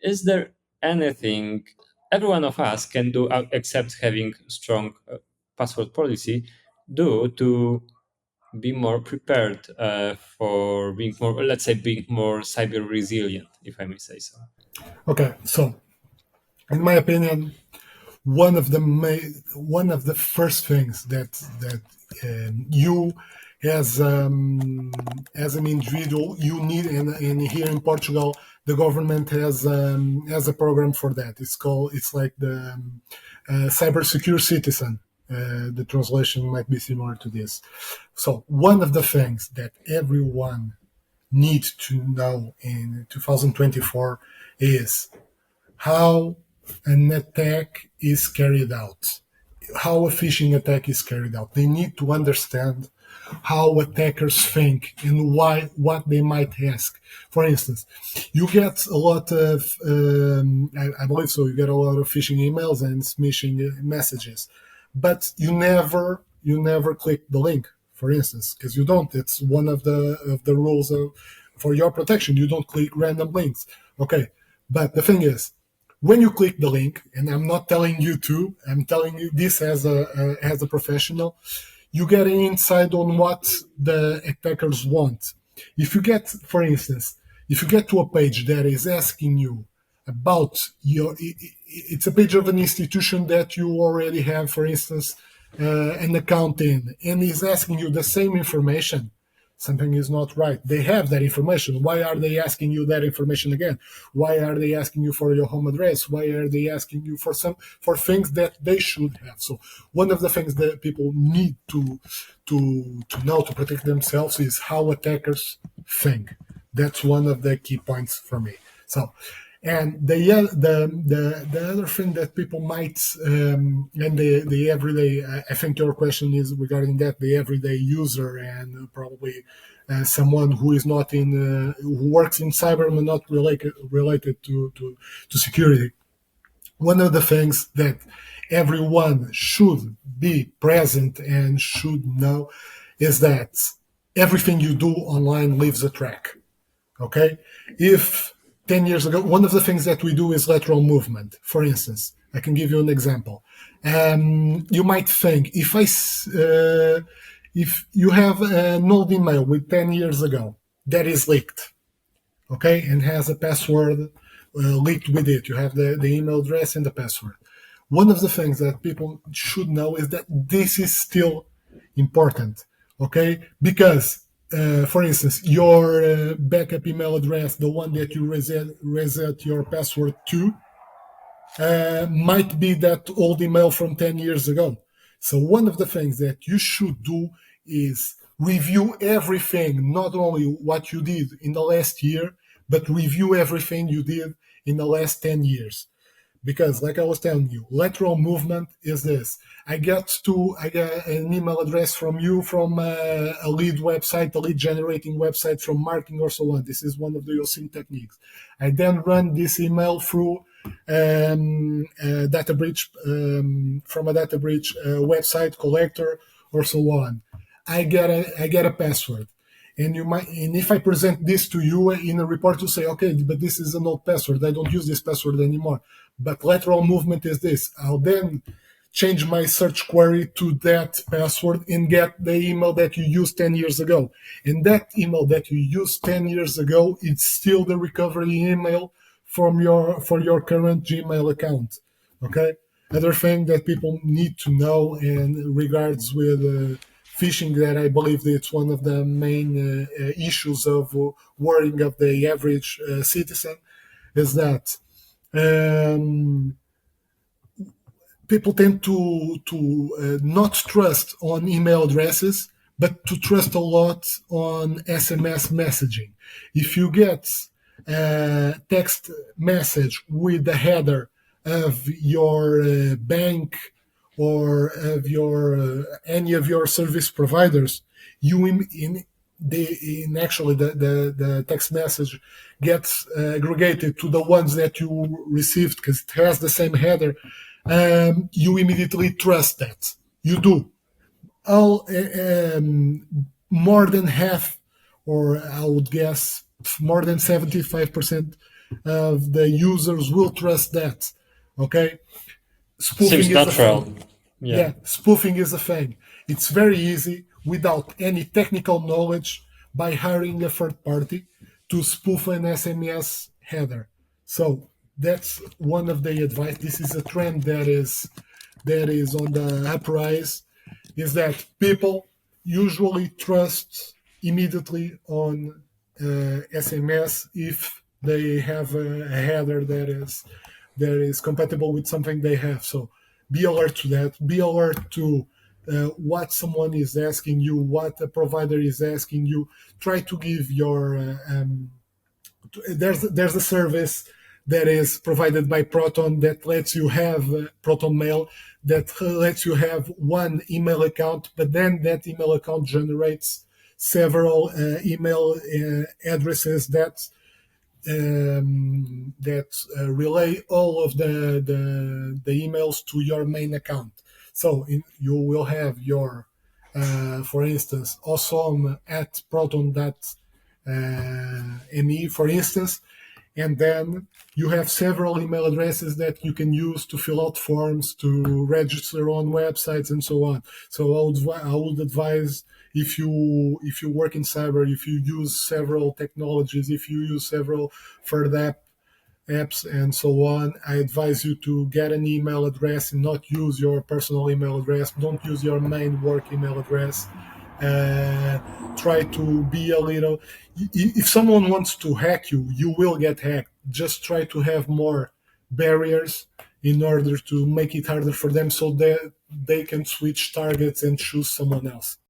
is there anything every one of us can do except having strong password policy do to be more prepared for being more, let's say, being more cyber resilient, if I may say so? Okay, so in my opinion, one of the first things that you as an individual you need, and here in Portugal the government has a program for that. It's like the cyber secure citizen. The translation might be similar to this. So one of the things that everyone needs to know in 2024 is how an attack is carried out, how a phishing attack is carried out. They need to understand how attackers think and why what they might ask. For instance, you get a lot of, I believe so, you get a lot of phishing emails and smishing messages, but you never click the link. For instance, because you don't. It's one of the rules for your protection. You don't click random links. Okay, but the thing is, when you click the link, and I'm not telling you to, I'm telling you this as a professional, you get an insight on what the attackers want. If you get, for instance, if you get to a page that is asking you about it's a page of an institution that you already have, for instance, an account in, and is asking you the same information, something is not right. They have that information. Why are they asking you that information again? Why are they asking you for your home address? Why are they asking you for things that they should have? So one of the things that people need to know to protect themselves is how attackers think. That's one of the key points for me. So, and the other thing that people might and the everyday, I think your question is regarding that, the everyday user, and probably someone who is not in who works in cyber but not related to security. One of the things that everyone should be present and should know is that everything you do online leaves a track. Okay, if 10 years ago, one of the things that we do is lateral movement. For instance, I can give you an example. You might think if you have an old email with 10 years ago that is leaked, okay, and has a password leaked with it, you have the email address and the password. One of the things that people should know is that this is still important, okay, because for instance, your backup email address, the one that you reset your password to, might be that old email from 10 years ago. So one of the things that you should do is review everything, not only what you did in the last year, but review everything you did in the last 10 years. Because, like I was telling you, lateral movement is this. I get an email address from you from a lead website, a lead generating website from marketing or so on. This is one of the OSINT techniques. I then run this email through a data breach from a data breach website collector or so on. I get a password. And if I present this to you in a report, you say, okay, but this is an old password. I don't use this password anymore. But lateral movement is this. I'll then change my search query to that password and get the email that you used 10 years ago. And that email that you used 10 years ago, it's still the recovery email for your current Gmail account. Okay. Other thing that people need to know in regards with phishing, that I believe that it's one of the main issues of worrying of the average citizen, is that people tend to not trust on email addresses, but to trust a lot on SMS messaging. If you get a text message with the header of your bank or of your any of your service providers, you actually the text message gets aggregated to the ones that you received because it has the same header. You immediately trust that. You do. All more than half, or I would guess more than 75% of the users will trust that. Okay, spoofing Seems is a thing. natural. Yeah. Yeah, spoofing is a thing. It's very easy without any technical knowledge by hiring a third party to spoof an SMS header. So that's one of the advice. This is a trend that is on the uprise, is that people usually trust immediately on SMS if they have a header that is compatible with something they have. So be alert to that. Be alert to what someone is asking you, what a provider is asking you. Try to give your there's a service that is provided by Proton that lets you have Proton Mail, that lets you have one email account, but then that email account generates several email addresses that relay all of the emails to your main account. So you will have your, for instance, awesome at proton.me, for instance, and then you have several email addresses that you can use to fill out forms, to register on websites, and so on. So I would advise, if you work in cyber, if you use several technologies, if you use several third apps and so on, I advise you to get an email address and not use your personal email address. Don't use your main work email address. uh, Try to be a little, if someone wants to hack you, you will get hacked. Just try to have more barriers in order to make it harder for them, so that they can switch targets and choose someone else.